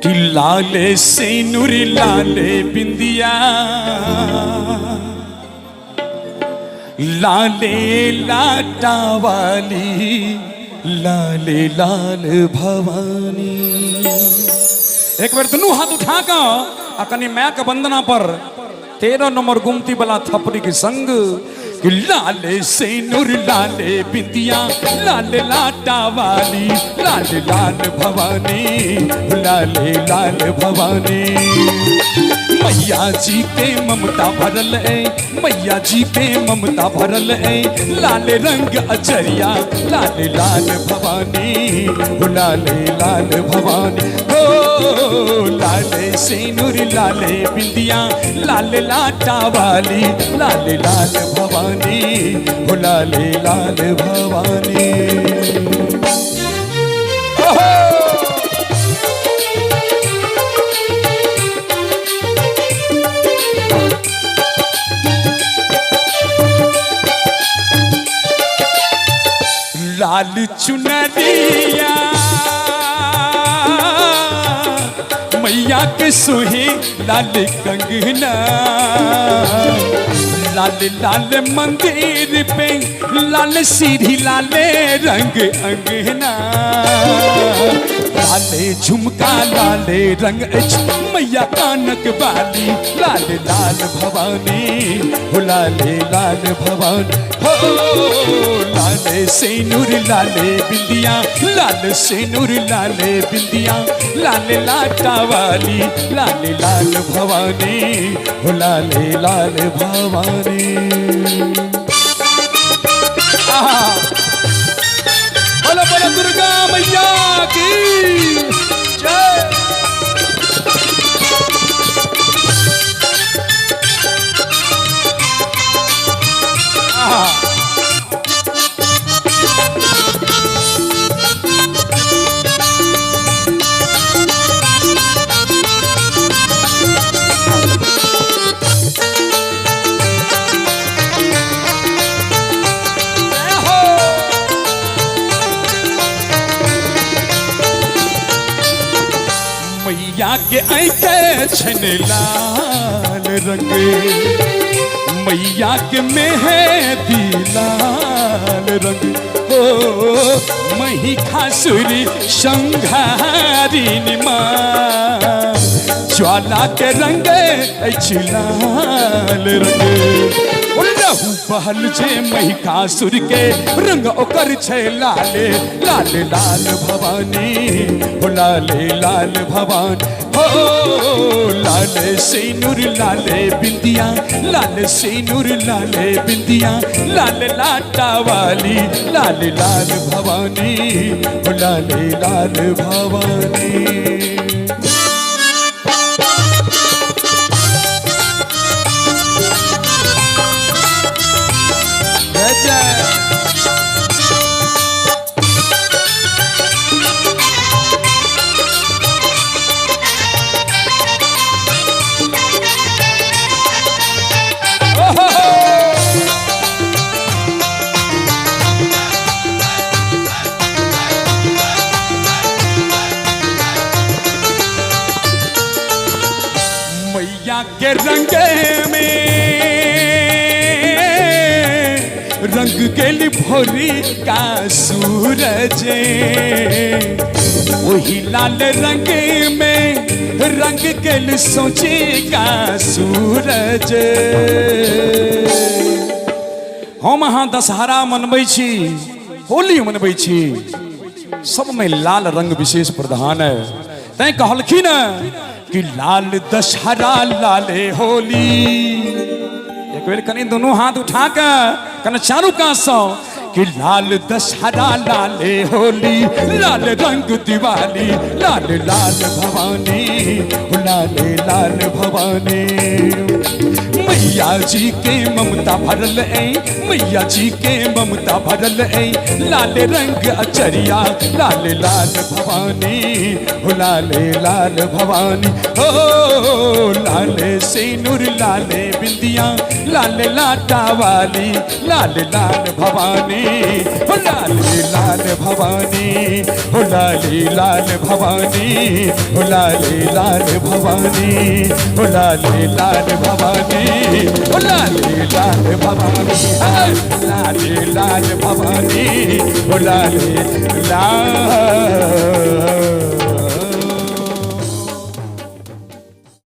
कि लाले से नूर लाले बिंदिया लाले लाटा वाली लाले लाल भवानी। एक बार दोनों हाथ उठा कर कनी मैं का वंदना पर 13 नंबर गुमती वाला थपड़ी के संग कि लाले से नूर लाले बिंदिया लाले लाटा वाली लाले लाल भवानी लाले लाल भवानी। मैया जी पे ममता भरल है मैया जी पे ममता भरल है लाल रंग अचरिया लाले लाल भवानी लाले लाल भवानी। हो लाले से नूर लाले बिंदिया लाले लाटा वाली लाले लाल भवानी लाले लाल भवानी। लाल चुनरिया मैया के सोहे लाल कंगना लाल लाल मंदिर पे लाल सीढ़ी लाले रंग अंगना लाले झुमका लाले रंग मैया कानक वाली लाल लाल भवानी लाले लाल भवानी। हो लाले से नूर लाले बिंदिया लाल से नूर लाले बिंदिया लाले लाटा वाली लाले लाल भवानी लाले लाल भवानी। बोलो बोलो दुर्गा मैया की जय। मैया के ऐके छन लाल रंग मैया के मेहंदी लाल रंग। हो मही खासुरी संघारिनी माँ ज्वाला के रंग लाल रंग। रहू बहल छे महिकासुर के रंग ओकर छे लाले लाल लाल भवानी लाले लाल भवानी। हो लाले से नूर लाले बिंदिया लाल से नूर लाले बिंदिया लाल लाटा वाली लाल लाल भवानी लाले लाल भवानी। मैया के रंग में रंग के भोरी का सूरज वही लाल रंग में रंग के सोचे का सूरज। हम अहाँ दशहरा मनबै छी होली मनबै छी सब में लाल रंग विशेष प्रधान है। तैं कहलखिन कि लाल दशहरा लाले होली। एक बेर कनी दोनों हाथ उठा के कने चारू कासो कि लाल दशहरा लाले होली लाल रंग दिवाली लाल लाल भवानी लाले लाल भवानी। मैया जी के ममता भरल ऐ, मैया जी के ममता भरल ऐ, लाल रंग अचरिया लाल लाल भवानी, हो लाले लाल भवानी, हो लाले सिनुर लाले बिंदिया लाल लाटा वाली, लाल लाल भवानी, हो लाले लाल भवानी, हो लाले लाल भवानी, हो लाले लाल भवानी, हो लाले लाल भवानी, हो लाले लाल भवानी, लाले लाल भवानी, हो लाले लाल